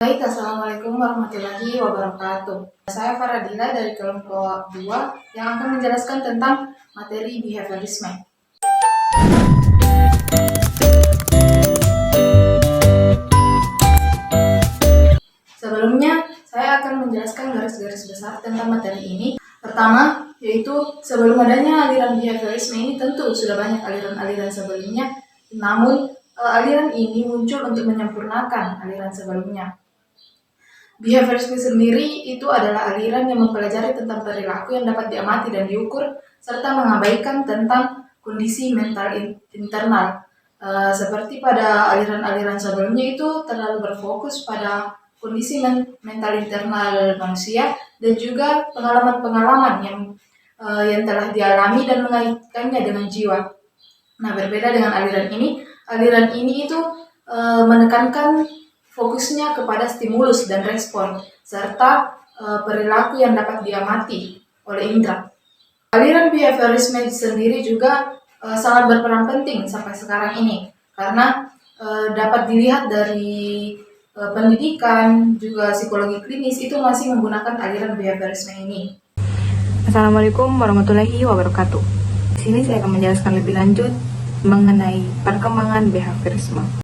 Baik, Assalamualaikum warahmatullahi wabarakatuh. Saya Faradila dari kelompok 2 yang akan menjelaskan tentang materi behaviorisme. Sebelumnya, saya akan menjelaskan garis-garis besar tentang materi ini. Pertama, yaitu sebelum adanya aliran behaviorisme ini tentu sudah banyak aliran-aliran sebelumnya, namun aliran ini muncul untuk menyempurnakan aliran sebelumnya. Behaviorisme sendiri itu adalah aliran yang mempelajari tentang perilaku yang dapat diamati dan diukur, serta mengabaikan tentang kondisi mental internal. Seperti pada aliran-aliran sebelumnya itu terlalu berfokus pada kondisi mental internal manusia dan juga pengalaman-pengalaman yang telah dialami dan mengaitkannya dengan jiwa. Nah, berbeda dengan aliran ini itu menekankan fokusnya kepada stimulus dan respon, serta perilaku yang dapat diamati oleh indera. Aliran behaviorisme sendiri juga sangat berperan penting sampai sekarang ini, karena dapat dilihat dari pendidikan, juga psikologi klinis itu masih menggunakan aliran behaviorisme ini. Assalamualaikum warahmatullahi wabarakatuh. Di sini saya akan menjelaskan lebih lanjut mengenai perkembangan behaviorisme.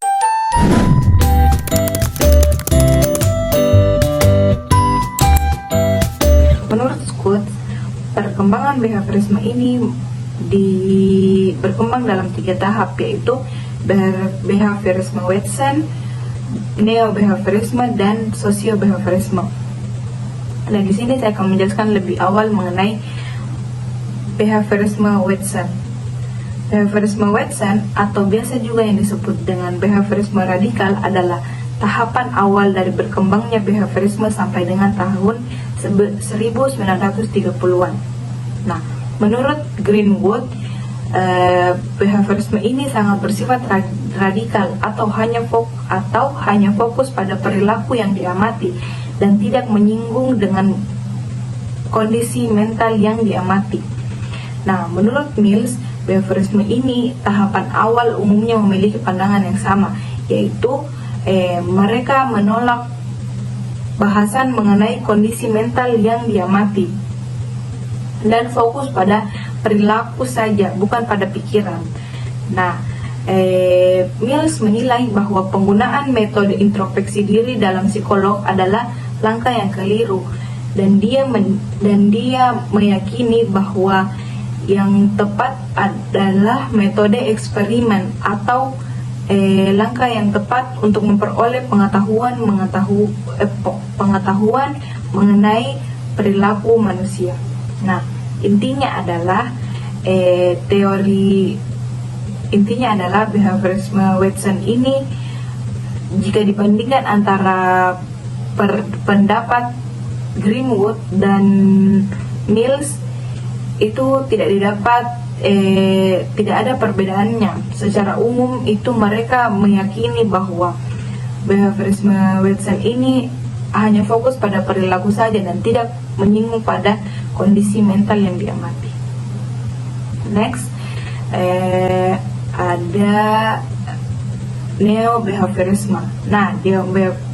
Menurut Scott, perkembangan behaviorisme ini berkembang dalam 3 tahap, yaitu behaviorisme Watson, neo-behaviorisme, dan sosio-behaviorisme. Dan di sini saya akan menjelaskan lebih awal mengenai behaviorisme Watson. Behaviorisme Watson atau biasa juga yang disebut dengan behaviorisme radikal adalah tahapan awal dari berkembangnya behaviorisme sampai dengan tahun 1930-an. Nah, menurut Greenwood, behaviorisme ini sangat bersifat radikal atau hanya fokus pada perilaku yang diamati dan tidak menyinggung dengan kondisi mental yang diamati. Nah, menurut Mills, behaviorisme ini tahapan awal umumnya memiliki pandangan yang sama, yaitu mereka menolak bahasan mengenai kondisi mental yang diamati dan fokus pada perilaku saja, bukan pada pikiran. Nah, Mills menilai bahwa penggunaan metode introspeksi diri dalam psikolog adalah langkah yang keliru, dan dia meyakini bahwa yang tepat adalah metode eksperimen atau langkah yang tepat untuk memperoleh pengetahuan mengenai perilaku manusia. Nah, intinya adalah behaviorisme Watson ini, jika dibandingkan antara pendapat Greenwood dan Mills, itu tidak ada perbedaannya. Secara umum itu mereka meyakini bahwa behaviorisme Watson ini hanya fokus pada perilaku saja dan tidak menyinggung pada kondisi mental yang diamati. Next, ada neo-behaviorisme. Nah,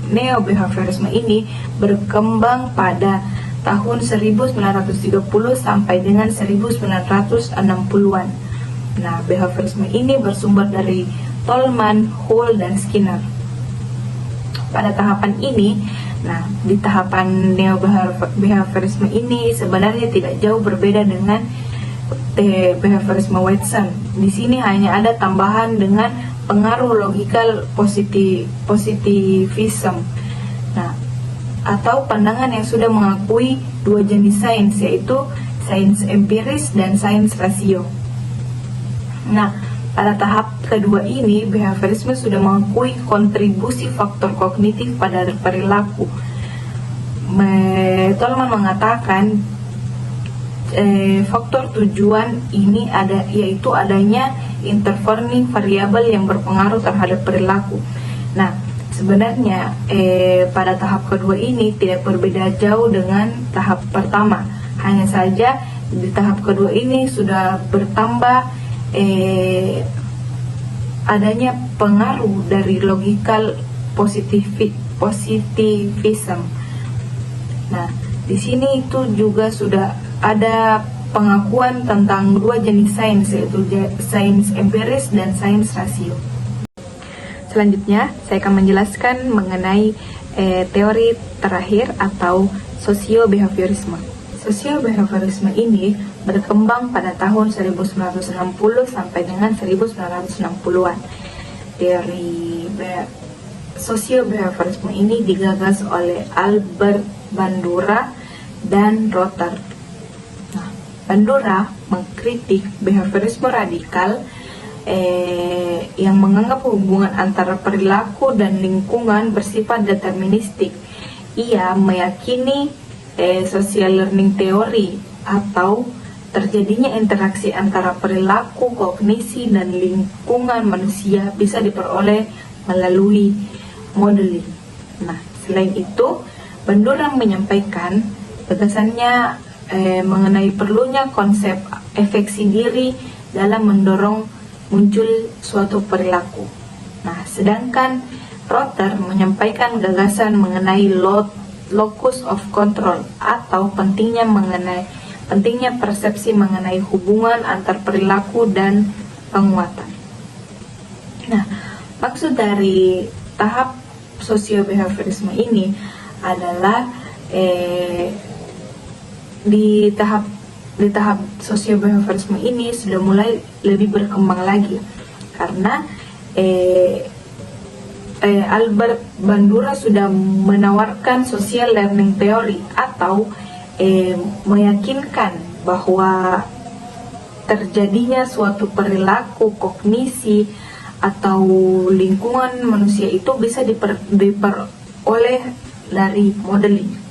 neo-behaviorisme ini berkembang pada tahun 1930 sampai dengan 1960-an. Nah, behaviorisme ini bersumber dari Tolman, Hull, dan Skinner. Pada tahapan ini, di tahapan neo-behaviorisme ini sebenarnya tidak jauh berbeda dengan behaviorisme Watson. Di sini hanya ada tambahan dengan pengaruh logikal positivism. Nah, atau pandangan yang sudah mengakui 2 jenis sains, yaitu sains empiris dan sains rasio. Nah, pada tahap kedua ini, behaviorisme sudah mengakui kontribusi faktor kognitif pada perilaku. Tolman mengatakan faktor tujuan ini yaitu adanya intervening variabel yang berpengaruh terhadap perilaku. Nah, sebenarnya pada tahap kedua ini tidak berbeda jauh dengan tahap pertama. Hanya saja di tahap kedua ini sudah bertambah adanya pengaruh dari positivism. Nah, di sini itu juga sudah ada pengakuan tentang dua jenis sains, yaitu sains empiris dan sains rasio. Selanjutnya, saya akan menjelaskan mengenai teori terakhir atau sosio-behaviorisme. Sosio-behaviorisme ini berkembang pada tahun 1960 sampai dengan 1960-an. Teori sosio-behaviorisme ini digagas oleh Albert Bandura dan Rotter. Nah, Bandura mengkritik behaviorisme radikal yang menganggap hubungan antara perilaku dan lingkungan bersifat deterministik. Ia meyakini social learning theory atau terjadinya interaksi antara perilaku, kognisi, dan lingkungan manusia bisa diperoleh melalui modeling. Nah, selain itu, Bandura menyampaikan gagasannya mengenai perlunya konsep efeksi diri dalam mendorong muncul suatu perilaku. Nah, sedangkan Rotter menyampaikan gagasan mengenai locus of control atau pentingnya persepsi mengenai hubungan antar perilaku dan penguatan. Nah, maksud dari tahap sosio-behaviorisme ini adalah di tahap sosio-behaviorisme ini sudah mulai lebih berkembang lagi karena Albert Bandura sudah menawarkan social learning theory atau meyakinkan bahwa terjadinya suatu perilaku, kognisi, atau lingkungan manusia itu bisa diperoleh dari modeling.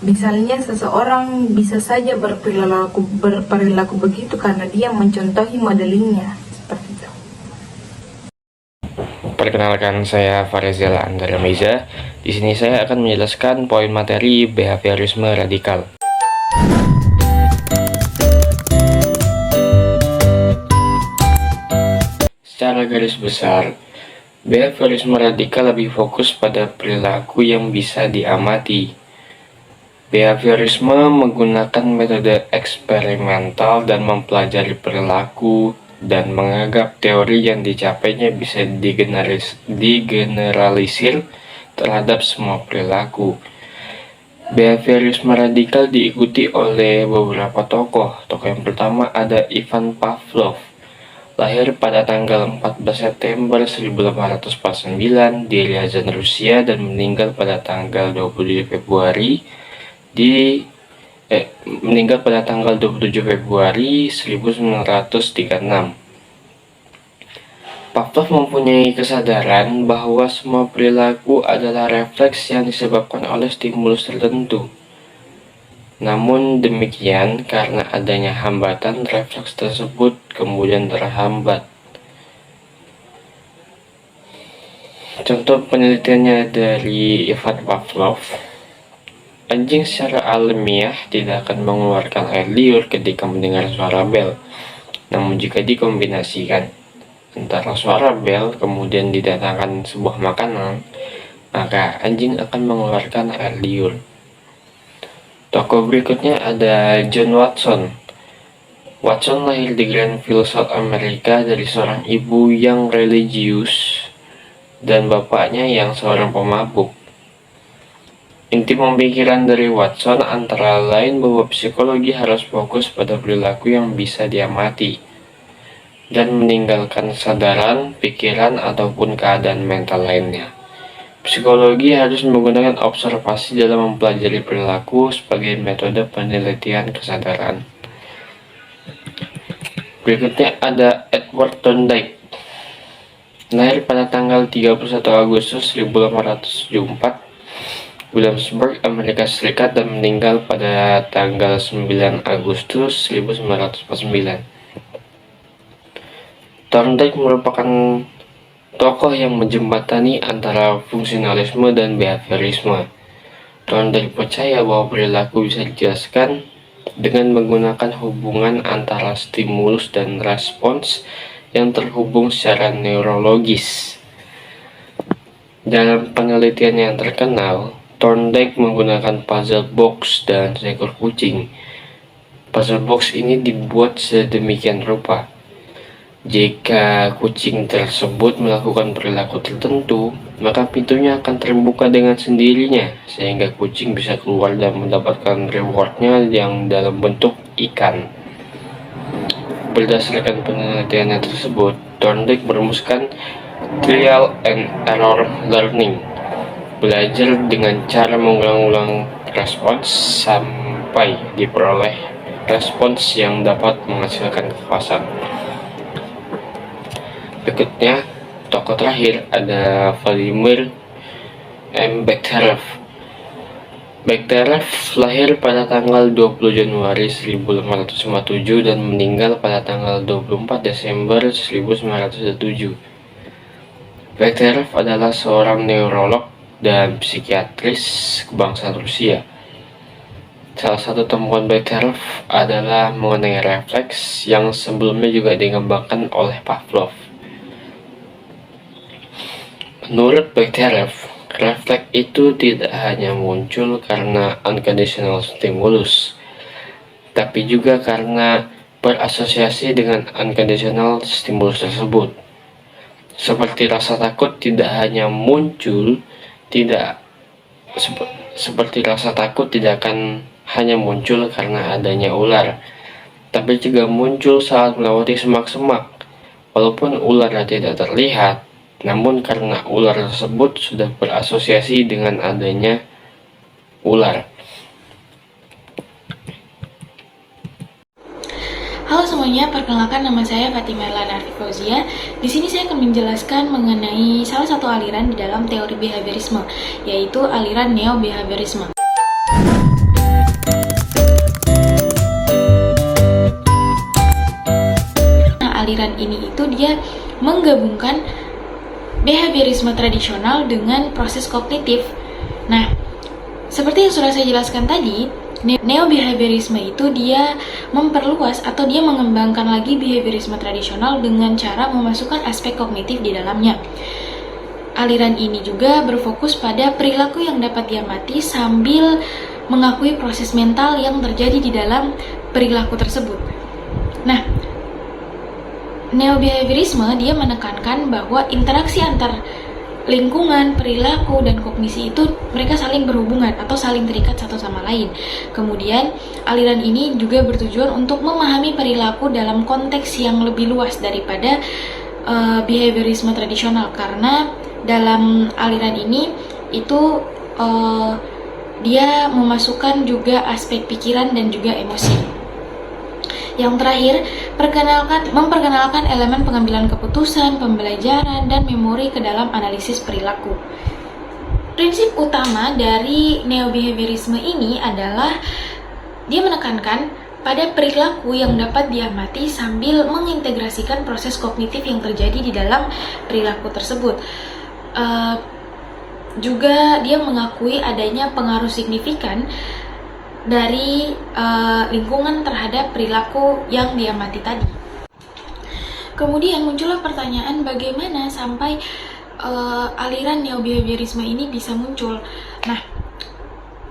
Misalnya seseorang bisa saja berperilaku begitu karena dia mencontohi modelingnya, seperti itu. Perkenalkan, saya Farizal Andara Meza. Di sini saya akan menjelaskan poin materi behaviorisme radikal. Secara garis besar, behaviorisme radikal lebih fokus pada perilaku yang bisa diamati. Behaviorisme menggunakan metode eksperimental dan mempelajari perilaku dan menganggap teori yang dicapainya bisa digeneralisir terhadap semua perilaku. Behaviorisme radikal diikuti oleh beberapa tokoh. Tokoh yang pertama ada Ivan Pavlov. Lahir pada tanggal 14 September 1849 di Ryazan, Rusia, dan meninggal pada tanggal 27 Februari 1936. Pavlov mempunyai kesadaran bahwa semua perilaku adalah refleks yang disebabkan oleh stimulus tertentu. Namun demikian, karena adanya hambatan, refleks tersebut kemudian terhambat. Contoh penelitiannya dari Ivan Pavlov. Anjing secara alamiah tidak akan mengeluarkan air liur ketika mendengar suara bel. Namun jika dikombinasikan antara suara bel kemudian didatangkan sebuah makanan, maka anjing akan mengeluarkan air liur. Tokoh berikutnya ada John Watson. Watson lahir di Granville, South America dari seorang ibu yang religius dan bapaknya yang seorang pemabuk. Inti pemikiran dari Watson antara lain bahwa psikologi harus fokus pada perilaku yang bisa diamati dan meninggalkan kesadaran, pikiran, ataupun keadaan mental lainnya. Psikologi harus menggunakan observasi dalam mempelajari perilaku sebagai metode penelitian kesadaran. Berikutnya ada Edward Thorndike. Lahir pada tanggal 31 Agustus 1874, Williamsburg, Amerika Serikat, dan meninggal pada tanggal 9 Agustus 1949. Thorndike merupakan tokoh yang menjembatani antara fungsionalisme dan behaviorisme. Thorndike percaya bahwa perilaku bisa dijelaskan dengan menggunakan hubungan antara stimulus dan respons yang terhubung secara neurologis. Dalam penelitian yang terkenal, Thorndike menggunakan puzzle box dan seekor kucing. Puzzle box ini dibuat sedemikian rupa. Jika kucing tersebut melakukan perilaku tertentu, maka pintunya akan terbuka dengan sendirinya, sehingga kucing bisa keluar dan mendapatkan rewardnya yang dalam bentuk ikan. Berdasarkan penelitiannya tersebut, Thorndike merumuskan trial and error learning, belajar dengan cara mengulang-ulang respons sampai diperoleh respons yang dapat menghasilkan kepuasan. Berikutnya, tokoh terakhir ada Vladimir M. Bekhterev. Bekhterev lahir pada tanggal 20 Januari 1557 dan meninggal pada tanggal 24 Desember 1907. Bekhterev adalah seorang neurolog dan psikiatris kebangsaan Rusia. Salah satu temuan Bekhterev adalah mengenai refleks yang sebelumnya juga dikembangkan oleh Pavlov. Menurut Bekhterev, refleks itu tidak hanya muncul karena unconditional stimulus, tapi juga karena berasosiasi dengan unconditional stimulus tersebut. Seperti rasa takut tidak hanya muncul, seperti rasa takut tidak akan hanya muncul karena adanya ular, tapi juga muncul saat melewati semak-semak. Walaupun ularnya tidak terlihat, namun karena ular tersebut sudah berasosiasi dengan adanya ular. Halo semuanya, perkenalkan nama saya Fatimah Erlana Arfi Fauzia. Di sini saya akan menjelaskan mengenai salah satu aliran di dalam teori behaviorisme, yaitu aliran neo-behaviorisme. Nah, aliran ini itu dia menggabungkan behaviorisme tradisional dengan proses kognitif. Nah, seperti yang sudah saya jelaskan tadi, neo-behaviorisme itu dia memperluas atau dia mengembangkan lagi behaviorisme tradisional dengan cara memasukkan aspek kognitif di dalamnya. Aliran ini juga berfokus pada perilaku yang dapat diamati sambil mengakui proses mental yang terjadi di dalam perilaku tersebut. Nah, neo-behaviorisme dia menekankan bahwa interaksi antar lingkungan, perilaku, dan kognisi itu mereka saling berhubungan atau saling terikat satu sama lain. Kemudian, aliran ini juga bertujuan untuk memahami perilaku dalam konteks yang lebih luas daripada behaviorisme tradisional, karena dalam aliran ini itu dia memasukkan juga aspek pikiran dan juga emosi. Yang terakhir, memperkenalkan elemen pengambilan keputusan, pembelajaran, dan memori ke dalam analisis perilaku. Prinsip utama dari neo-behaviorisme ini adalah dia menekankan pada perilaku yang dapat diamati sambil mengintegrasikan proses kognitif yang terjadi di dalam perilaku tersebut. Juga dia mengakui adanya pengaruh signifikan dari lingkungan terhadap perilaku yang diamati tadi. Kemudian muncullah pertanyaan bagaimana sampai aliran neo-behaviorisme ini bisa muncul. Nah,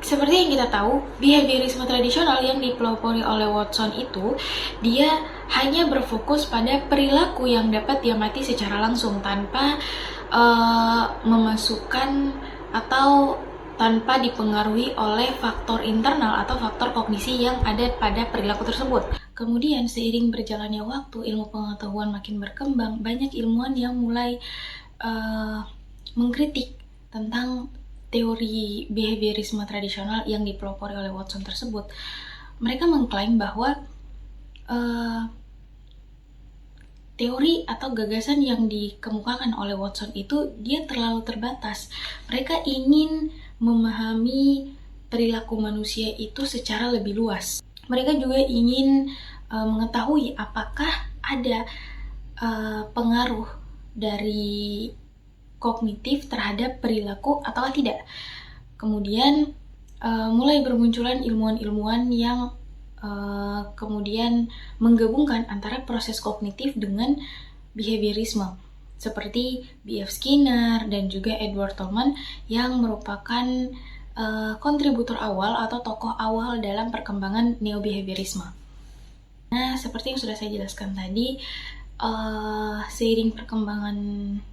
seperti yang kita tahu, behaviorisme tradisional yang dipelopori oleh Watson itu dia hanya berfokus pada perilaku yang dapat diamati secara langsung tanpa memasukkan atau tanpa dipengaruhi oleh faktor internal atau faktor kognisi yang ada pada perilaku tersebut. Kemudian seiring berjalannya waktu, ilmu pengetahuan makin berkembang, banyak ilmuwan yang mulai mengkritik tentang teori behaviorisme tradisional yang dipelopori oleh Watson tersebut. Mereka mengklaim bahwa teori atau gagasan yang dikemukakan oleh Watson itu dia terlalu terbatas. Mereka ingin memahami perilaku manusia itu secara lebih luas. Mereka juga ingin mengetahui apakah ada pengaruh dari kognitif terhadap perilaku atau tidak. Kemudian mulai bermunculan ilmuwan-ilmuwan yang kemudian menggabungkan antara proses kognitif dengan behaviorisme. seperti B.F. Skinner dan juga Edward Tolman yang merupakan kontributor awal atau tokoh awal dalam perkembangan neo-behaviorisme. Nah, seperti yang sudah saya jelaskan tadi, seiring perkembangan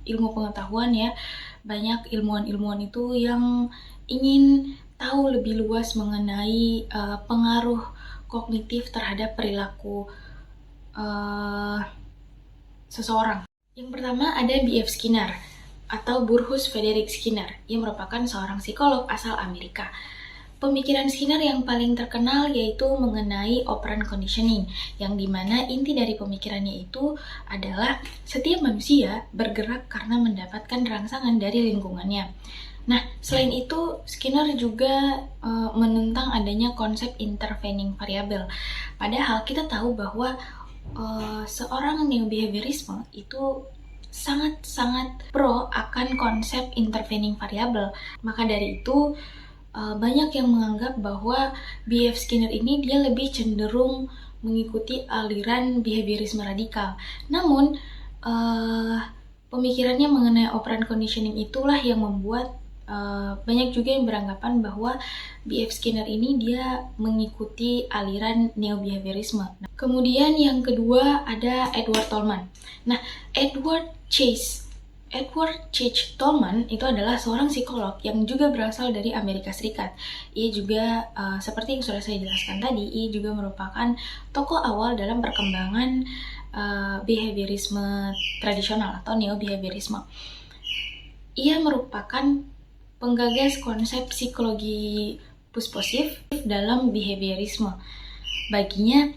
ilmu pengetahuan ya, banyak ilmuwan-ilmuwan itu yang ingin tahu lebih luas mengenai pengaruh kognitif terhadap perilaku seseorang. Yang pertama ada B.F. Skinner atau Burrhus Frederick Skinner yang merupakan seorang psikolog asal Amerika. Pemikiran Skinner yang paling terkenal yaitu mengenai operant conditioning, yang dimana inti dari pemikirannya itu adalah setiap manusia bergerak karena mendapatkan rangsangan dari lingkungannya. Nah, selain itu Skinner juga menentang adanya konsep intervening variable. Padahal kita tahu bahwa seorang neo-behaviorisme itu sangat-sangat pro akan konsep intervening variable. Maka dari itu banyak yang menganggap bahwa B.F. Skinner ini dia lebih cenderung mengikuti aliran behaviorisme radikal. Namun pemikirannya mengenai operant conditioning itulah yang membuat banyak juga yang beranggapan bahwa B.F. Skinner ini dia mengikuti aliran neo-behaviorisme. Kemudian yang kedua ada Edward Tolman. Nah, Edward Chase Tolman itu adalah seorang psikolog yang juga berasal dari Amerika Serikat. Ia juga seperti yang sudah saya jelaskan tadi, ia juga merupakan tokoh awal dalam perkembangan behaviorisme tradisional atau neo-behaviorisme. Ia merupakan penggagas konsep psikologi pusposif dalam behaviorisme. Baginya,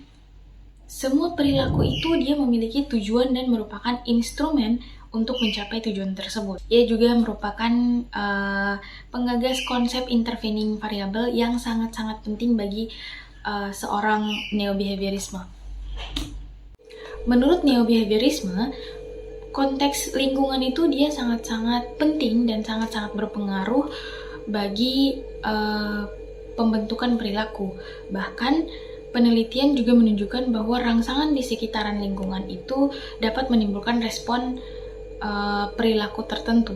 semua perilaku itu dia memiliki tujuan dan merupakan instrumen untuk mencapai tujuan tersebut. Ia juga merupakan penggagas konsep intervening variable yang sangat-sangat penting bagi seorang neo-behaviorisme. Menurut neo-behaviorisme, konteks lingkungan itu dia sangat-sangat penting dan sangat-sangat berpengaruh bagi pembentukan perilaku. Bahkan penelitian juga menunjukkan bahwa rangsangan di sekitaran lingkungan itu dapat menimbulkan respon perilaku tertentu.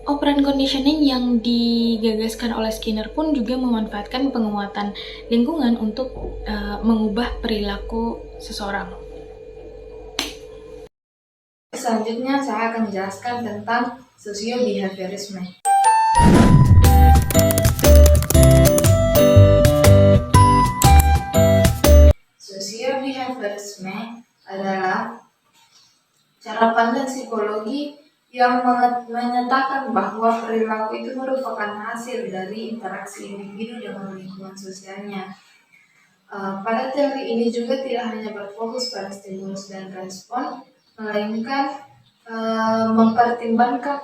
Operant conditioning yang digagaskan oleh Skinner pun juga memanfaatkan penguatan lingkungan untuk mengubah perilaku seseorang. Selanjutnya saya akan menjelaskan tentang sosio-behaviorisme. Sosio-behaviorisme adalah cara pandang psikologi yang menyatakan bahwa perilaku itu merupakan hasil dari interaksi individu dengan lingkungan sosialnya. Pada teori ini juga tidak hanya berfokus pada stimulus dan respon, melainkan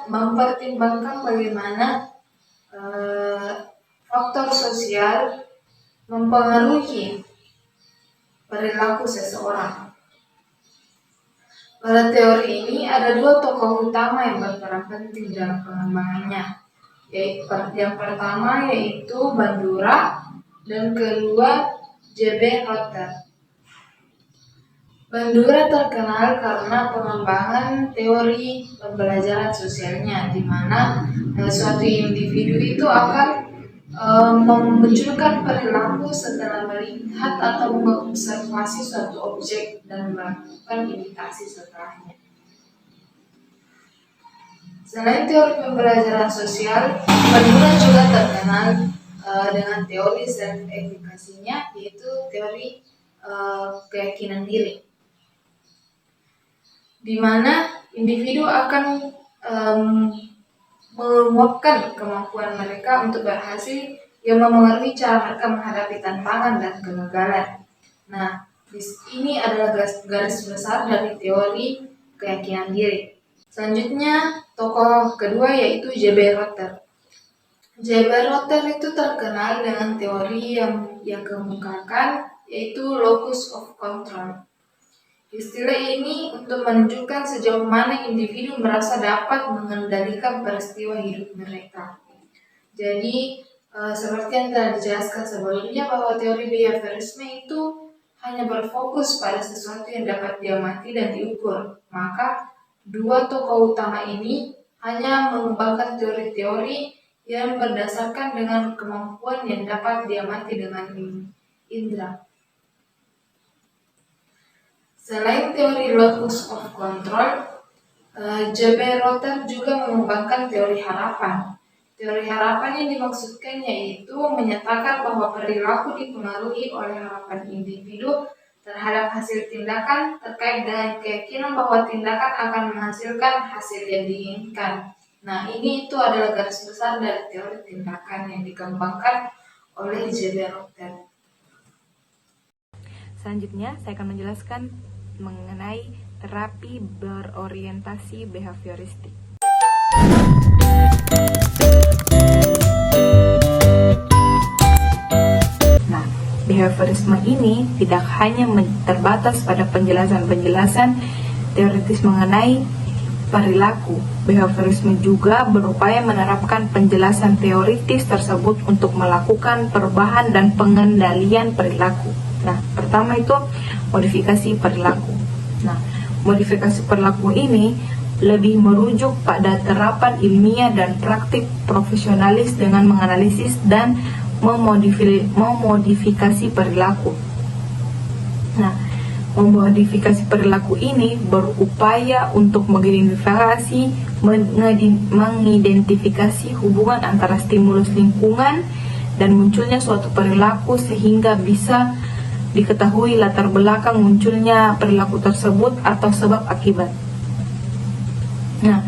mempertimbangkan bagaimana faktor sosial mempengaruhi perilaku seseorang. Pada teori ini ada dua tokoh utama yang berperan penting dalam pengembangannya. Yang pertama yaitu Bandura dan kedua J.B. Rotter. Bandura terkenal karena pengembangan teori pembelajaran sosialnya, di mana suatu individu itu akan memunculkan perilaku setelah melihat atau mengobservasi suatu objek dan melakukan imitasi setelahnya. Selain teori pembelajaran sosial, Bandura juga terkenal dengan teori self-efikasinya, yaitu teori keyakinan diri, di mana individu akan menguapkan kemampuan mereka untuk berhasil yang memengaruhi cara mereka menghadapi tantangan dan kegagalan. Nah, ini adalah garis besar dari teori keyakinan diri. Selanjutnya, tokoh kedua yaitu J.B. Rotter. J.B. Rotter itu terkenal dengan teori yang ia kemukakan, yaitu locus of control. Istilah ini untuk menunjukkan sejauh mana individu merasa dapat mengendalikan peristiwa hidup mereka. Jadi, seperti yang telah dijelaskan sebelumnya bahwa teori behaviorisme itu hanya berfokus pada sesuatu yang dapat diamati dan diukur, maka dua tokoh utama ini hanya mengembangkan teori-teori yang berdasarkan dengan kemampuan yang dapat diamati dengan indera. Selain teori locus of control, J.B. Rotter juga mengembangkan teori harapan. Teori harapan yang dimaksudkan yaitu menyatakan bahwa perilaku dipengaruhi oleh harapan individu terhadap hasil tindakan terkait dengan keyakinan bahwa tindakan akan menghasilkan hasil yang diinginkan. Nah, itu adalah garis besar dari teori tindakan yang dikembangkan oleh J.B. Rotter. Selanjutnya, saya akan menjelaskan mengenai terapi berorientasi behavioristik. Nah, behaviorisme ini tidak hanya terbatas pada penjelasan-penjelasan teoritis mengenai perilaku. Behaviorisme juga berupaya menerapkan penjelasan teoritis tersebut untuk melakukan perubahan dan pengendalian perilaku. Nah, pertama itu modifikasi perilaku. Nah, modifikasi perilaku ini lebih merujuk pada terapan ilmiah dan praktik profesionalis dengan menganalisis dan memodifikasi perilaku. Nah, memodifikasi perilaku ini berupaya untuk mengidentifikasi hubungan antara stimulus lingkungan dan munculnya suatu perilaku sehingga bisa diketahui latar belakang munculnya perilaku tersebut atau sebab akibat. Nah,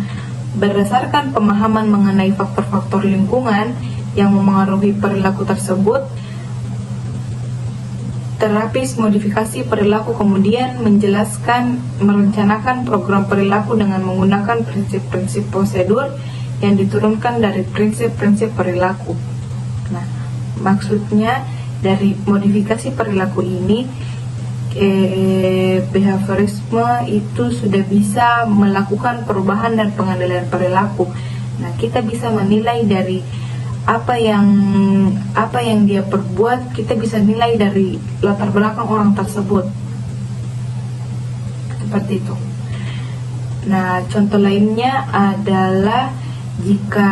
berdasarkan pemahaman mengenai faktor-faktor lingkungan yang memengaruhi perilaku tersebut, terapis modifikasi perilaku kemudian merencanakan program perilaku dengan menggunakan prinsip-prinsip prosedur yang diturunkan dari prinsip-prinsip perilaku. Nah, maksudnya dari modifikasi perilaku ini, behaviorisme itu sudah bisa melakukan perubahan dan pengendalian perilaku. Nah, kita bisa menilai dari apa yang dia perbuat, kita bisa nilai dari latar belakang orang tersebut. Seperti itu. Nah, contoh lainnya adalah jika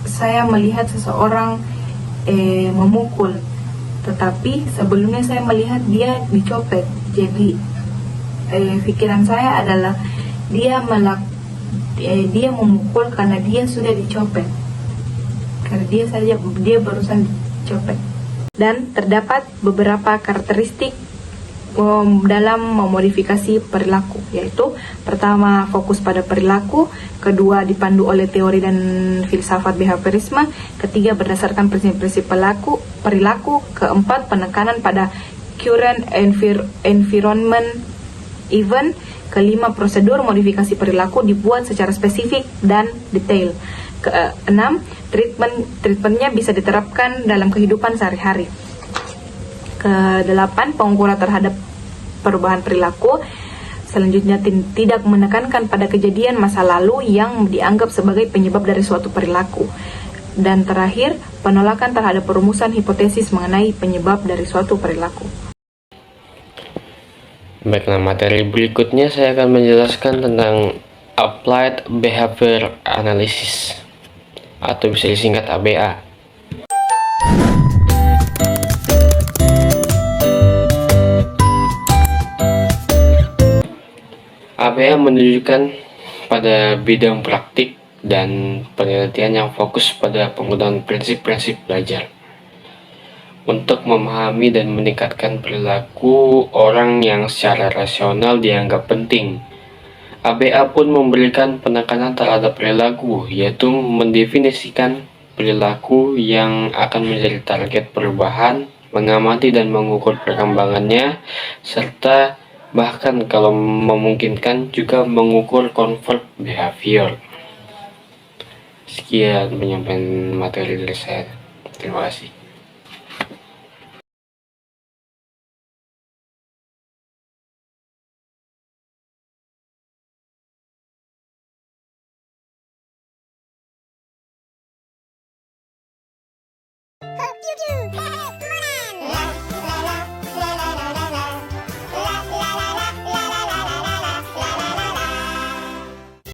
saya melihat seseorang memukul, tetapi sebelumnya saya melihat dia dicopet. Jadi pikiran saya adalah dia memukul karena dia sudah dicopet, karena dia barusan dicopet. Dan terdapat beberapa karakteristik dalam memodifikasi perilaku, yaitu pertama fokus pada perilaku, kedua dipandu oleh teori dan filsafat behaviorisme, ketiga berdasarkan prinsip-prinsip perilaku, keempat penekanan pada current environment event, kelima prosedur modifikasi perilaku dibuat secara spesifik dan detail, keenam treatmentnya bisa diterapkan dalam kehidupan sehari-hari, kedelapan pengukuran terhadap perubahan perilaku. Selanjutnya tidak menekankan pada kejadian masa lalu yang dianggap sebagai penyebab dari suatu perilaku. Dan terakhir, penolakan terhadap perumusan hipotesis mengenai penyebab dari suatu perilaku. Baiklah, materi berikutnya saya akan menjelaskan tentang Applied Behavior Analysis atau bisa disingkat ABA. ABA menunjukkan pada bidang praktik dan penelitian yang fokus pada penggunaan prinsip-prinsip belajar untuk memahami dan meningkatkan perilaku orang yang secara rasional dianggap penting. ABA pun memberikan penekanan terhadap perilaku, yaitu mendefinisikan perilaku yang akan menjadi target perubahan, mengamati dan mengukur perkembangannya, serta bahkan kalau memungkinkan juga mengukur convert behavior. Sekian penyampaian materi dari saya. Terima kasih. You do.